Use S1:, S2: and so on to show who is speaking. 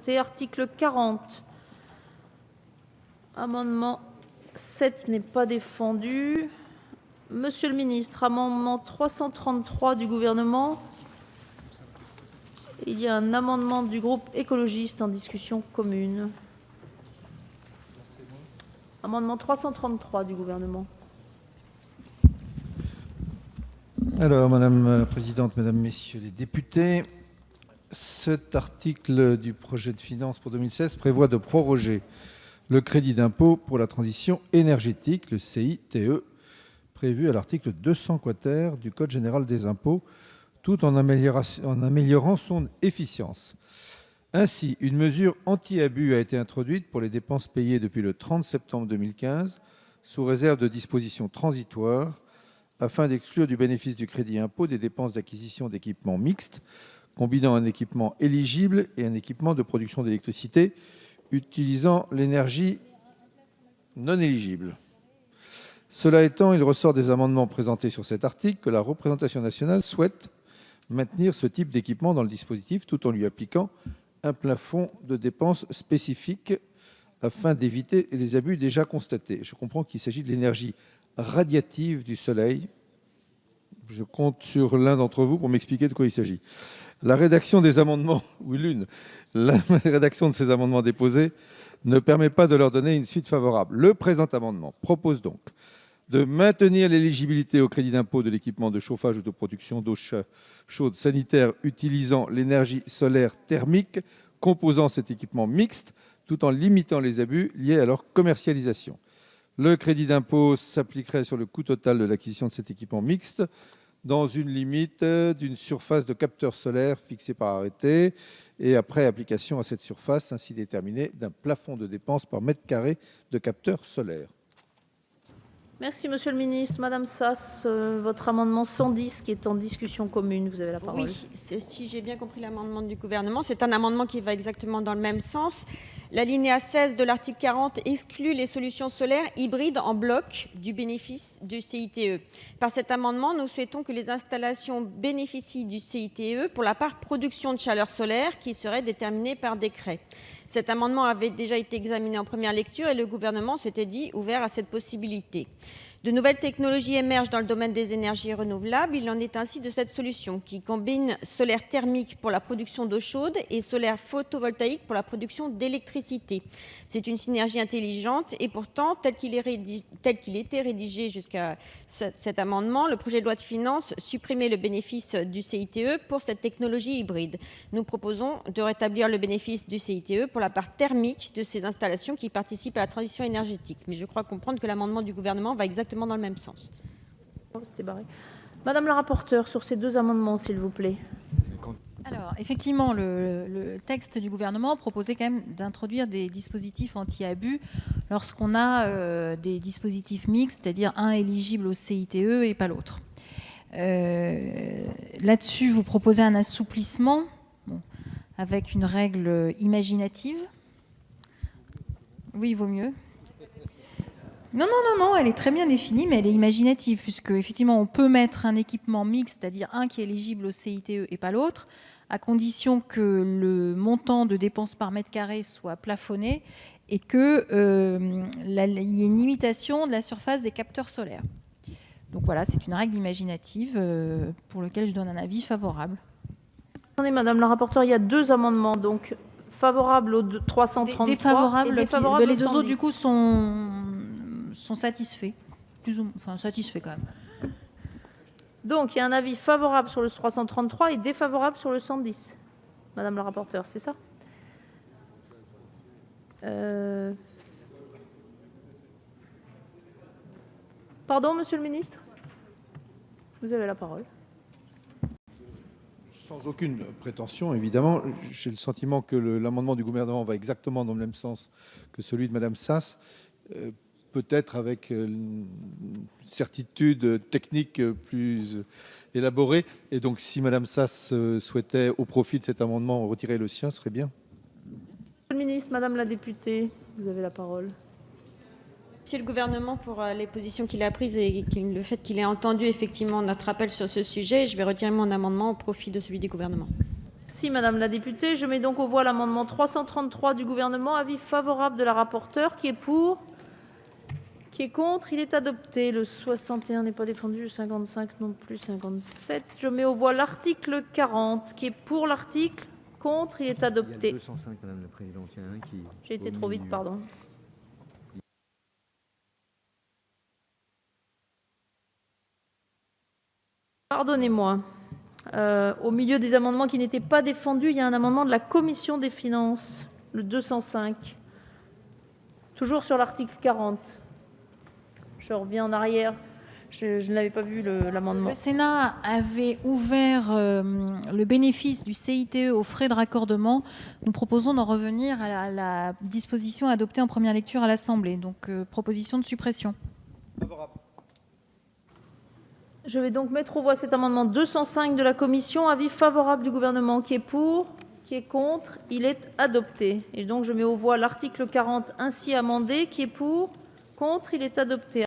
S1: Article 40. Amendement 7 n'est pas défendu. Monsieur le ministre, amendement 333 du gouvernement. Il y a un amendement du groupe écologiste en discussion commune. Amendement 333 du gouvernement.
S2: Alors, Madame la Présidente, Mesdames, Messieurs les députés, cet article du projet de finances pour 2016 prévoit de proroger le crédit d'impôt pour la transition énergétique, le CITE, prévu à l'article 200 quater du Code général des impôts, tout en améliorant son efficience. Ainsi, une mesure anti-abus a été introduite pour les dépenses payées depuis le 30 septembre 2015, sous réserve de dispositions transitoires, afin d'exclure du bénéfice du crédit impôt des dépenses d'acquisition d'équipements mixtes, combinant un équipement éligible et un équipement de production d'électricité utilisant l'énergie non éligible. Cela étant, il ressort des amendements présentés sur cet article que la représentation nationale souhaite maintenir ce type d'équipement dans le dispositif tout en lui appliquant un plafond de dépenses spécifique afin d'éviter les abus déjà constatés. Je comprends qu'il s'agit de l'énergie radiative du soleil. Je compte sur l'un d'entre vous pour m'expliquer de quoi il s'agit. La rédaction des amendements, ou l'une, la rédaction de ces amendements déposés ne permet pas de leur donner une suite favorable. Le présent amendement propose donc de maintenir l'éligibilité au crédit d'impôt de l'équipement de chauffage ou de production d'eau chaude sanitaire utilisant l'énergie solaire thermique composant cet équipement mixte, tout en limitant les abus liés à leur commercialisation. Le crédit d'impôt s'appliquerait sur le coût total de l'acquisition de cet équipement mixte dans une limite d'une surface de capteurs solaires fixée par arrêté et après application à cette surface ainsi déterminée d'un plafond de dépenses par mètre carré de capteurs solaires.
S1: Merci, monsieur le ministre. Madame Sass, votre amendement 110 qui est en discussion commune, vous avez la parole.
S3: Oui, si j'ai bien compris l'amendement du gouvernement, c'est un amendement qui va exactement dans le même sens. L'alinéa 16 de l'article 40 exclut les solutions solaires hybrides en bloc du bénéfice du CITE. Par cet amendement, nous souhaitons que les installations bénéficient du CITE pour la part production de chaleur solaire qui serait déterminée par décret. Cet amendement avait déjà été examiné en première lecture et le gouvernement s'était dit ouvert à cette possibilité. De nouvelles technologies émergent dans le domaine des énergies renouvelables. Il en est ainsi de cette solution qui combine solaire thermique pour la production d'eau chaude et solaire photovoltaïque pour la production d'électricité. C'est une synergie intelligente et pourtant, tel qu'il était rédigé jusqu'à cet amendement, le projet de loi de finances supprimait le bénéfice du CITE pour cette technologie hybride. Nous proposons de rétablir le bénéfice du CITE pour la part thermique de ces installations qui participent à la transition énergétique. Mais je crois comprendre que l'amendement du gouvernement va exactement dans le même sens.
S1: Madame la rapporteure, sur ces deux amendements, s'il vous plaît.
S4: Alors, effectivement, le texte du gouvernement proposait quand même d'introduire des dispositifs anti-abus lorsqu'on a des dispositifs mixtes, c'est-à-dire un éligible au CITE et pas l'autre. Là-dessus, vous proposez un assouplissement avec une règle imaginative. Oui, il vaut mieux. Non, elle est très bien définie, mais elle est imaginative, puisque effectivement, on peut mettre un équipement mixte, c'est-à-dire un qui est éligible au CITE et pas l'autre, à condition que le montant de dépenses par mètre carré soit plafonné et qu'il y ait une limitation de la surface des capteurs solaires. Donc voilà, c'est une règle imaginative pour laquelle je donne un avis favorable.
S1: Attendez, madame la rapporteure, il y a deux amendements, donc favorables au 333
S4: défavorables,
S1: et défavorables
S4: les deux
S1: au 110.
S4: autres, du coup, sont satisfaits. Satisfaits quand même.
S1: Donc, il y a un avis favorable sur le 333 et défavorable sur le 110. Madame la rapporteure, c'est ça ? Pardon, monsieur le ministre ? Vous avez la parole.
S2: Sans aucune prétention, évidemment, j'ai le sentiment que l'amendement du gouvernement va exactement dans le même sens que celui de Madame Sass, peut-être avec une certitude technique plus élaborée. Et donc, si Madame Sass souhaitait, au profit de cet amendement, retirer le sien, ce serait bien.
S1: Monsieur le ministre, madame la députée, vous avez la parole.
S3: Merci le gouvernement pour les positions qu'il a prises et le fait qu'il ait entendu effectivement notre appel sur ce sujet. Je vais retirer mon amendement au profit de celui du gouvernement.
S1: Merci Madame la députée. Je mets donc aux voix l'amendement 333 du gouvernement. Avis favorable de la rapporteure qui est pour, qui est contre. Il est adopté. Le 61 n'est pas défendu, le 55 non plus, 57. Je mets aux voix l'article 40 qui est pour l'article, contre. Il est
S5: Il y a le
S1: adopté.
S5: 205, Madame la Présidente. Il y en a un qui...
S1: J'ai été
S5: au
S1: trop vite,
S5: milieu.
S1: pardon. Pardonnez-moi. Au milieu des amendements qui n'étaient pas défendus, il y a un amendement de la commission des finances, le 205. Toujours sur l'article 40. Je reviens en arrière. Je n'avais pas vu l'amendement.
S4: Le Sénat avait ouvert le bénéfice du CITE aux frais de raccordement. Nous proposons d'en revenir à la disposition adoptée en première lecture à l'Assemblée. Donc, proposition de suppression.
S1: Je vais donc mettre aux voix cet amendement 205 de la commission. Avis favorable du gouvernement qui est pour, qui est contre. Il est adopté. Et donc je mets aux voix l'article 40 ainsi amendé qui est pour, contre. Il est adopté.